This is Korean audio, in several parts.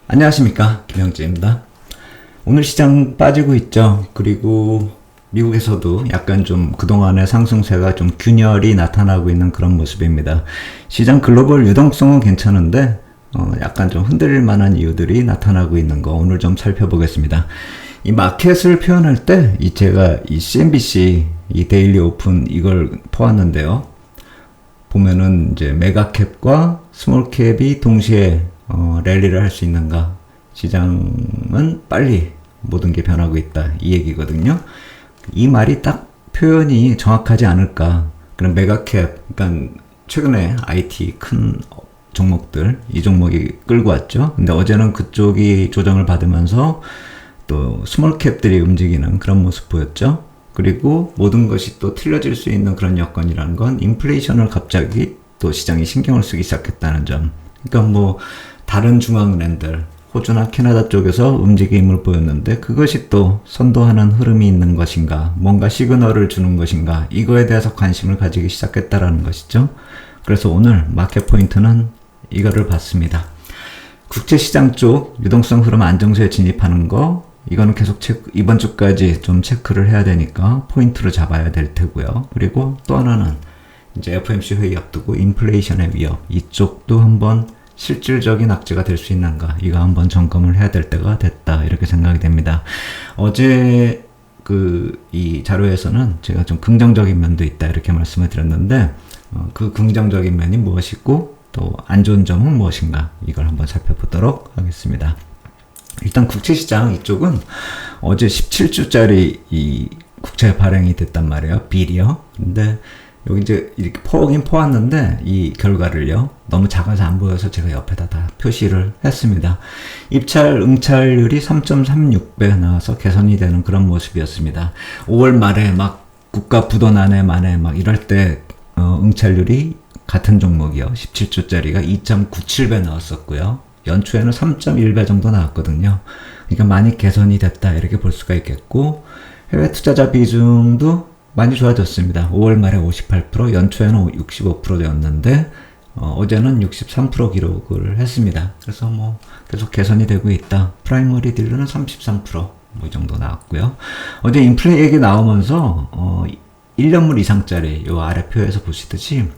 안녕하십니까, 김영재입니다. 오늘 시장 빠지고 있죠. 그리고 미국에서도 약간 좀 그동안의 상승세가 좀 균열이 나타나고 있는 그런 모습입니다. 시장 글로벌 유동성은 괜찮은데 약간 좀 흔들릴 만한 이유들이 나타나고 있는 거 오늘 좀 살펴보겠습니다. 이 마켓을 표현할 때 제가 이 CNBC 이 데일리 오픈 이걸 퍼왔는데요. 보면은 이제 메가캡과 스몰캡이 동시에 랠리를 할 수 있는가? 시장은 빨리 모든 게 변하고 있다. 이 얘기거든요. 이 말이 딱 표현이 정확하지 않을까. 그럼 메가캡, 그러니까 최근에 IT 큰 종목들, 이 종목이 끌고 왔죠. 근데 어제는 그쪽이 조정을 받으면서 또 스몰캡들이 움직이는 그런 모습 보였죠. 그리고 모든 것이 또 틀려질 수 있는 그런 여건이라는 건 인플레이션을 갑자기 또 시장이 신경을 쓰기 시작했다는 점. 그러니까 뭐 다른 중앙은행들, 호주나 캐나다 쪽에서 움직임을 보였는데 그것이 또 선도하는 흐름이 있는 것인가, 뭔가 시그널을 주는 것인가, 이거에 대해서 관심을 가지기 시작했다라는 것이죠. 그래서 오늘 마켓 포인트는 이거를 봤습니다. 국제시장 쪽 유동성 흐름 안정세에 진입하는 거, 이거는 계속 이번 주까지 좀 체크를 해야 되니까 포인트로 잡아야 될 테고요. 그리고 또 하나는 이제 FOMC 회의 앞두고 인플레이션의 위협, 이쪽도 한번 실질적인 악재가 될 수 있는가, 이거 한번 점검을 해야 될 때가 됐다, 이렇게 생각이 됩니다. 어제 이 자료에서는 제가 좀 긍정적인 면도 있다, 이렇게 말씀을 드렸는데 그 긍정적인 면이 무엇이고 또 안 좋은 점은 무엇인가, 이걸 한번 살펴보도록 하겠습니다. 일단 국채시장 이쪽은 어제 17주짜리 이 국채 발행이 됐단 말이에요. 빌이요. 근데 여기 이제 이렇게 퍼오긴 퍼왔는데 이 결과를요, 너무 작아서 안 보여서 제가 옆에다 다 표시를 했습니다. 입찰 응찰률이 3.36배 나와서 개선이 되는 그런 모습이었습니다. 5월 말에 막 국가 부도난에 만에 막 이럴 때 응찰률이 같은 종목이요, 17주짜리가 2.97배 나왔었고요. 연초에는 3.1배 정도 나왔거든요. 그러니까 많이 개선이 됐다, 이렇게 볼 수가 있겠고, 해외 투자자 비중도 많이 좋아졌습니다. 5월 말에 58%, 연초에는 65%였는데 어제는 63% 기록을 했습니다. 그래서 뭐 계속 개선이 되고 있다. 프라이머리 딜러는 33%, 뭐 이 정도 나왔고요. 어제 인플레 얘기 나오면서 1년물 이상짜리 요 아래 표에서 보시듯이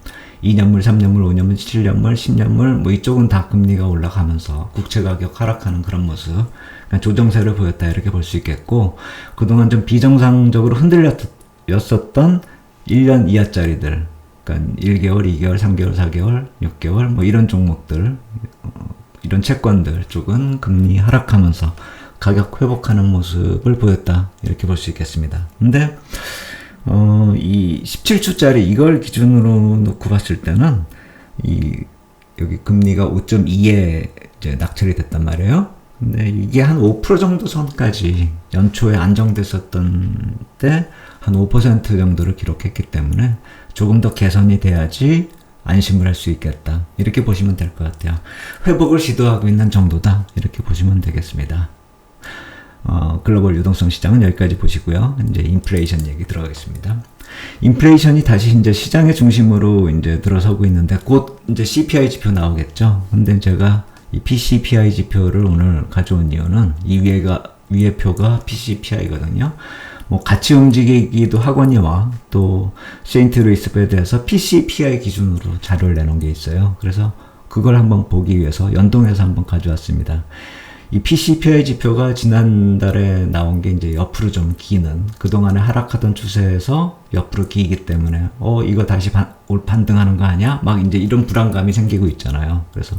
2년물, 3년물, 5년물, 7년물, 10년물 뭐 이쪽은 다 금리가 올라가면서 국채 가격 하락하는 그런 모습, 그러니까 조정세를 보였다, 이렇게 볼 수 있겠고, 그동안 좀 비정상적으로 흔들렸었던 1년 이하짜리들, 그러니까 1개월, 2개월, 3개월, 4개월, 6개월 뭐 이런 종목들, 이런 채권들 쪽은 금리 하락하면서 가격 회복하는 모습을 보였다, 이렇게 볼 수 있겠습니다. 근데 이 17주짜리 이걸 기준으로 놓고 봤을 때는 여기 금리가 5.2에 이제 낙찰이 됐단 말이에요. 근데 이게 한 5% 정도 선까지 연초에 안정됐었던 때 한 5% 정도를 기록했기 때문에 조금 더 개선이 돼야지 안심을 할 수 있겠다, 이렇게 보시면 될 것 같아요. 회복을 시도하고 있는 정도다, 이렇게 보시면 되겠습니다. 글로벌 유동성 시장은 여기까지 보시고요. 이제 인플레이션 얘기 들어가겠습니다. 인플레이션이 다시 이제 시장의 중심으로 이제 들어서고 있는데 곧 이제 CPI 지표 나오겠죠. 근데 제가 이 PCPI 지표를 오늘 가져온 이유는 이 위에 표가 PCPI거든요. 뭐 같이 움직이기도 하거니와 또 세인트루이스 배드에서 PCPI 기준으로 자료를 내놓은 게 있어요. 그래서 그걸 한번 보기 위해서 연동해서 한번 가져왔습니다. 이 PCPI 지표가 지난달에 나온 게 이제 옆으로 좀 기는, 그동안에 하락하던 추세에서 옆으로 기기 때문에 이거 다시 반등하는 거 아니야? 막 이제 이런 불안감이 생기고 있잖아요. 그래서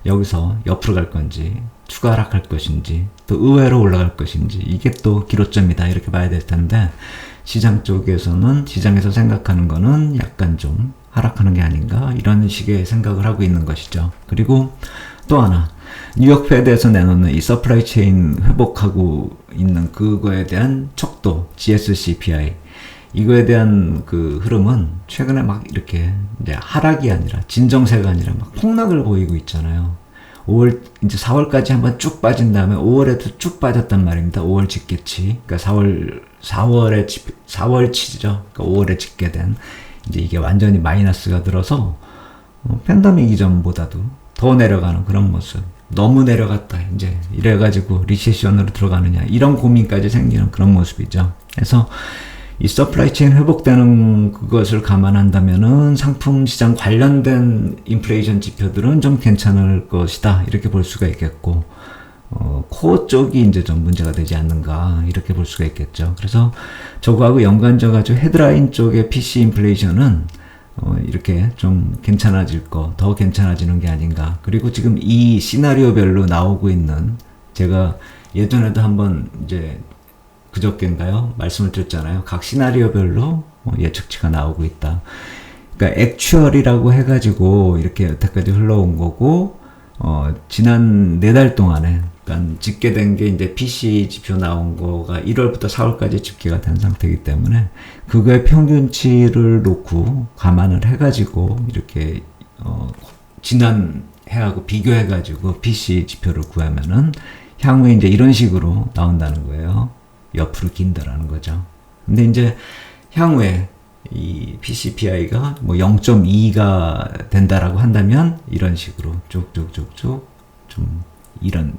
여기서 옆으로 갈 건지 추가 하락할 것인지 또 의외로 올라갈 것인지, 이게 또 기로점이다, 이렇게 봐야 될 텐데 시장 쪽에서는, 시장에서 생각하는 거는 약간 좀 하락하는 게 아닌가, 이런 식의 생각을 하고 있는 것이죠. 그리고 또 하나, 뉴욕 페드에서 내놓는 이 서플라이 체인 회복하고 있는 그거에 대한 척도, GSCPI, 이거에 대한 그 흐름은 최근에 막 이렇게 이제 하락이 아니라, 진정세가 아니라 막 폭락을 보이고 있잖아요. 5월, 이제 4월까지 한번 쭉 빠진 다음에 5월에도 쭉 빠졌단 말입니다. 5월 집계치. 그러니까 4월치죠. 그러니까 5월에 집계된. 이제 이게 완전히 마이너스가 들어서 팬데믹 이전보다도 더 내려가는 그런 모습. 너무 내려갔다. 이제 이래가지고 리세션으로 들어가느냐. 이런 고민까지 생기는 그런 모습이죠. 그래서 이 서플라이 체인 회복되는 그것을 감안한다면은 상품 시장 관련된 인플레이션 지표들은 좀 괜찮을 것이다. 이렇게 볼 수가 있겠고, 코어 쪽이 이제 좀 문제가 되지 않는가. 이렇게 볼 수가 있겠죠. 그래서 저거하고 연관져가지고 헤드라인 쪽의 PC 인플레이션은 이렇게 좀 괜찮아질 더 괜찮아지는 게 아닌가. 그리고 지금 이 시나리오별로 나오고 있는, 제가 예전에도 한번 이제 그저께인가요? 말씀을 드렸잖아요. 각 시나리오별로 예측치가 나오고 있다. 그러니까 액추얼이라고 해가지고 이렇게 여태까지 흘러온 거고, 지난 4달 동안에, 그러니까 집계된 게 이제 PC 지표 나온 거가 1월부터 4월까지 집계가 된 상태이기 때문에 그거의 평균치를 놓고 감안을 해가지고 이렇게 지난 해하고 비교해가지고 PC 지표를 구하면은 향후에 이제 이런 식으로 나온다는 거예요. 옆으로 긴다라는 거죠. 근데 이제 향후에 이 PCPI가 뭐 0.2가 된다라고 한다면 이런 식으로 쭉쭉쭉쭉 좀 이런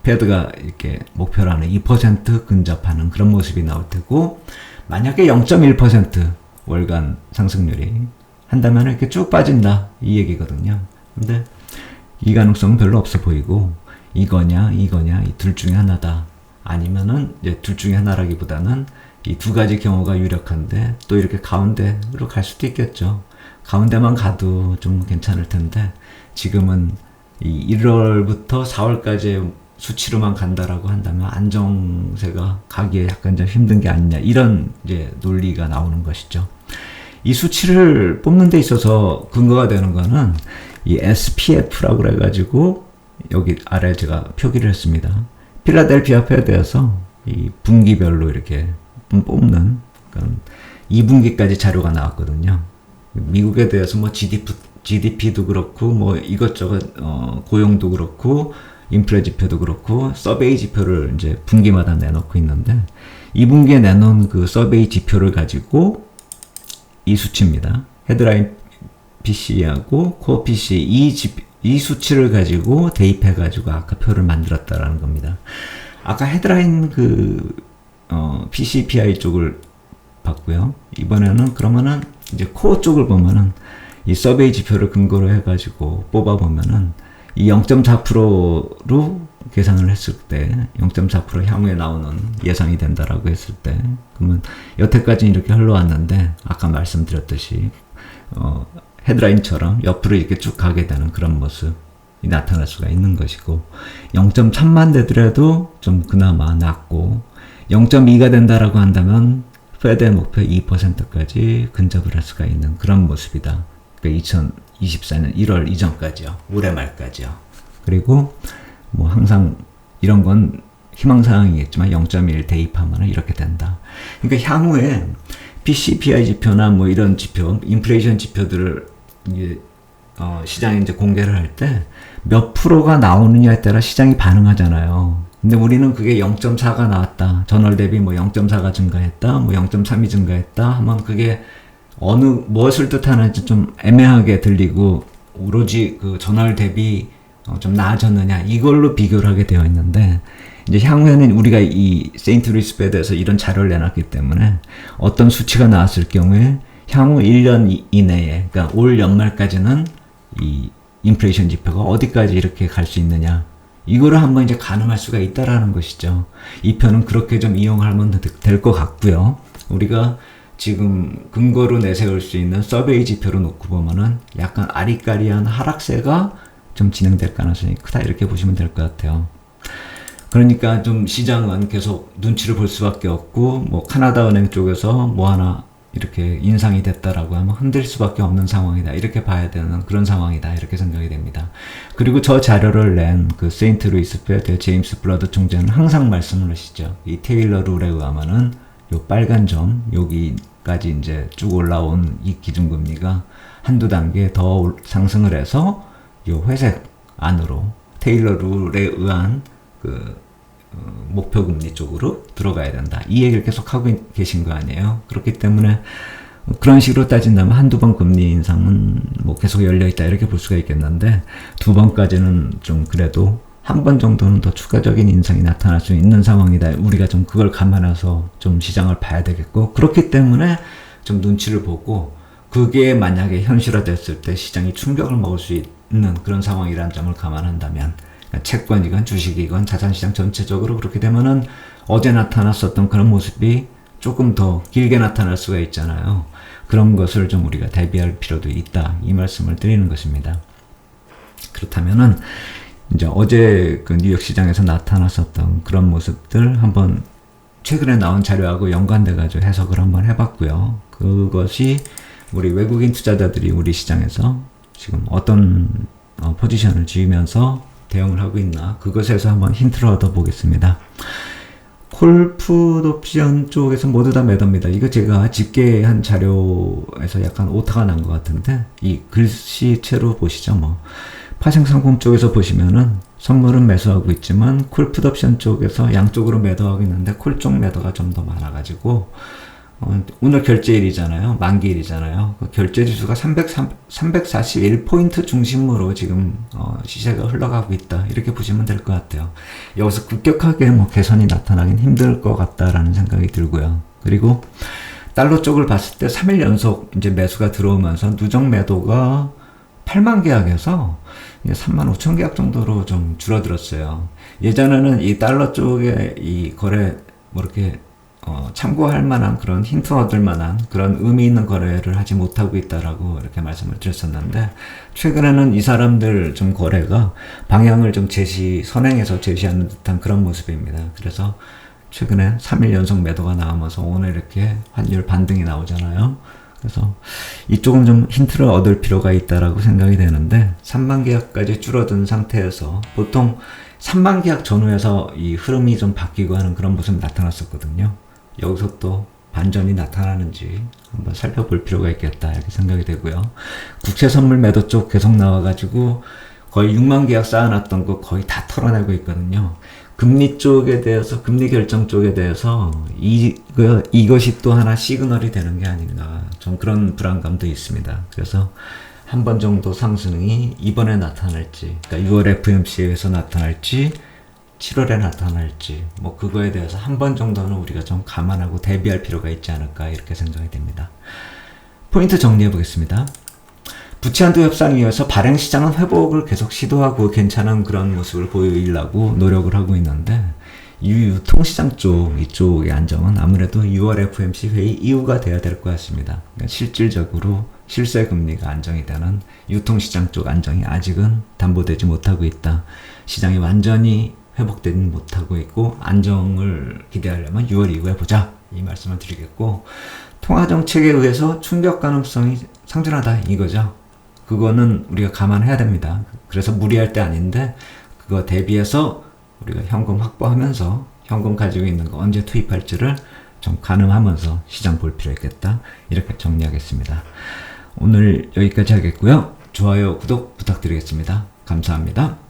페드가 이렇게 목표로 하는 2% 근접하는 그런 모습이 나올 테고, 만약에 0.1% 월간 상승률이 한다면 이렇게 쭉 빠진다 이 얘기거든요. 근데 이 가능성은 별로 없어 보이고, 이거냐 이 둘 중에 하나다. 아니면은 이제 둘 중에 하나라기보다는 이 두 가지 경우가 유력한데 또 이렇게 가운데로 갈 수도 있겠죠. 가운데만 가도 좀 괜찮을 텐데 지금은 이 1월부터 4월까지의 수치로만 간다라고 한다면 안정세가 가기에 약간 좀 힘든 게 아니냐, 이런 이제 논리가 나오는 것이죠. 이 수치를 뽑는 데 있어서 근거가 되는 거는 이 SPF라고 그래가지고 여기 아래 제가 표기를 했습니다. 필라델피아 페드에서 이 분기별로 이렇게 뽑는, 그러니까 2분기까지 자료가 나왔거든요. 미국에 대해서 뭐 GDP도 그렇고 뭐 이것저것 고용도 그렇고 인플레 지표도 그렇고 서베이 지표를 이제 분기마다 내놓고 있는데, 2분기에 내놓은 그 서베이 지표를 가지고 이 수치입니다. 헤드라인 PC하고 코어 PC 이 수치를 가지고 대입해 가지고 아까 표를 만들었다라는 겁니다. 아까 헤드라인 PCPI 쪽을 봤고요. 이번에는 그러면은 이제 코어 쪽을 보면은 이 서베이 지표를 근거로 해 가지고 뽑아 보면은 이 0.4%로 계산을 했을 때 0.4% 향후에 나오는 예상이 된다라고 했을 때, 그러면 여태까지 이렇게 흘러왔는데 아까 말씀드렸듯이 헤드라인처럼 옆으로 이렇게 쭉 가게 되는 그런 모습이 나타날 수가 있는 것이고, 0.3만 되더라도 좀 그나마 낮고 0.2가 된다라고 한다면 페드의 목표 2%까지 근접을 할 수가 있는 그런 모습이다. 그러니까 2024년 1월 이전까지요. 올해 말까지요. 그리고 뭐 항상 이런 건 희망사항이겠지만 0.1 대입하면 이렇게 된다. 그러니까 향후에 PCPI 지표나 뭐 이런 지표, 인플레이션 지표들을 이제 시장에 이제 공개를 할 때 몇 프로가 나오느냐에 따라 시장이 반응하잖아요. 근데 우리는 그게 0.4가 나왔다. 전월 대비 뭐 0.4가 증가했다. 뭐 0.3이 증가했다. 하면 그게 무엇을 뜻하는지 좀 애매하게 들리고, 오로지 그 전월 대비 좀 나아졌느냐 이걸로 비교를 하게 되어 있는데, 이제 향후에는 우리가 이 세인트루이스 페드에서 이런 자료를 내놨기 때문에 어떤 수치가 나왔을 경우에 향후 1년 이내에, 그러니까 올 연말까지는 이 인플레이션 지표가 어디까지 이렇게 갈 수 있느냐, 이거를 한번 이제 가늠할 수가 있다라는 것이죠. 이 표는 그렇게 좀 이용하면 될 것 같고요. 우리가 지금 근거로 내세울 수 있는 서베이 지표로 놓고 보면은 약간 아리까리한 하락세가 좀 진행될 가능성이 크다, 이렇게 보시면 될 것 같아요. 그러니까 좀 시장은 계속 눈치를 볼 수밖에 없고, 뭐 카나다 은행 쪽에서 뭐 하나 이렇게 인상이 됐다라고 하면 흔들 수밖에 없는 상황이다, 이렇게 봐야 되는 그런 상황이다, 이렇게 생각이 됩니다. 그리고 저 자료를 낸 그 세인트루이스 페드의 제임스 블러드 총재는 항상 말씀을 하시죠. 이 테일러 룰에 의하면은 요 빨간 점 여기까지 이제 쭉 올라온 이 기준금리가 한두 단계 더 상승을 해서 요 회색 안으로 테일러 룰에 의한 목표 금리 쪽으로 들어가야 된다, 이 얘기를 계속 하고 계신 거 아니에요. 그렇기 때문에 그런 식으로 따진다면 한두 번 금리 인상은 뭐 계속 열려있다 이렇게 볼 수가 있겠는데, 두 번까지는 좀 그래도 한 번 정도는 더 추가적인 인상이 나타날 수 있는 상황이다. 우리가 좀 그걸 감안해서 좀 시장을 봐야 되겠고, 그렇기 때문에 좀 눈치를 보고, 그게 만약에 현실화됐을 때 시장이 충격을 먹을 수 있는 그런 상황이라는 점을 감안한다면, 채권이건 주식이건 자산시장 전체적으로 그렇게 되면은 어제 나타났었던 그런 모습이 조금 더 길게 나타날 수가 있잖아요. 그런 것을 좀 우리가 대비할 필요도 있다, 이 말씀을 드리는 것입니다. 그렇다면은 이제 어제 그 뉴욕 시장에서 나타났었던 그런 모습들 한번 최근에 나온 자료하고 연관돼 가지고 해석을 한번 해봤고요. 그것이 우리 외국인 투자자들이 우리 시장에서 지금 어떤 포지션을 쥐면서 대응을 하고 있나, 그것에서 한번 힌트를 얻어보겠습니다. 콜풋 옵션 쪽에서 모두 다 매도입니다. 이거 제가 집계한 자료에서 약간 오타가 난 것 같은데, 이 글씨체로 보시죠. 뭐 파생상품 쪽에서 보시면은 선물은 매수하고 있지만 콜풋 옵션 쪽에서 양쪽으로 매도하고 있는데 콜 쪽 매도가 좀 더 많아가지고, 오늘 결제일이잖아요. 만기일이잖아요. 그 결제 지수가 341포인트 중심으로 지금 시세가 흘러가고 있다, 이렇게 보시면 될 것 같아요. 여기서 급격하게 뭐 개선이 나타나긴 힘들 것 같다라는 생각이 들고요. 그리고 달러 쪽을 봤을 때 3일 연속 이제 매수가 들어오면서 누적 매도가 8만 계약에서 3만 5천 계약 정도로 좀 줄어들었어요. 예전에는 이 달러 쪽에 이 거래 뭐 이렇게 참고할 만한 그런 힌트 얻을 만한 그런 의미 있는 거래를 하지 못하고 있다라고 이렇게 말씀을 드렸었는데, 최근에는 이 사람들 좀 거래가 방향을 좀 선행해서 제시하는 듯한 그런 모습입니다. 그래서 최근에 3일 연속 매도가 나오면서 오늘 이렇게 환율 반등이 나오잖아요. 그래서 이쪽은 좀 힌트를 얻을 필요가 있다라고 생각이 되는데, 3만 계약까지 줄어든 상태에서 보통 3만 계약 전후에서 이 흐름이 좀 바뀌고 하는 그런 모습이 나타났었거든요. 여기서 또 반전이 나타나는지 한번 살펴볼 필요가 있겠다, 이렇게 생각이 되고요. 국채 선물 매도 쪽 계속 나와가지고 거의 6만 계약 쌓아놨던 거 거의 다 털어내고 있거든요. 금리 쪽에 대해서, 금리 결정 쪽에 대해서 이것이 또 하나 시그널이 되는 게 아닌가, 좀 그런 불안감도 있습니다. 그래서 한 번 정도 상승이 이번에 나타날지, 그러니까 6월 FMC에서 나타날지 7월에 나타날지, 뭐 그거에 대해서 한 번 정도는 우리가 좀 감안하고 대비할 필요가 있지 않을까, 이렇게 생각이 됩니다. 포인트 정리해 보겠습니다. 부채 한도 협상에 이어서 발행 시장은 회복을 계속 시도하고 괜찮은 그런 모습을 보이려고 노력을 하고 있는데, 유통시장 이쪽의 안정은 아무래도 6월 FMC 회의 이후가 돼야 될 것 같습니다. 그러니까 실질적으로 실세 금리가 안정이 되는 유통시장 쪽 안정이 아직은 담보되지 못하고 있다. 시장이 완전히 회복되지 못하고 있고, 안정을 기대하려면 6월 이후에 보자, 이 말씀을 드리겠고, 통화정책에 의해서 충격 가능성이 상존하다, 이거죠. 그거는 우리가 감안해야 됩니다. 그래서 무리할 때 아닌데, 그거 대비해서 우리가 현금 확보하면서 현금 가지고 있는 거 언제 투입할지를 좀 가늠하면서 시장 볼 필요 있겠다, 이렇게 정리하겠습니다. 오늘 여기까지 하겠고요. 좋아요, 구독 부탁드리겠습니다. 감사합니다.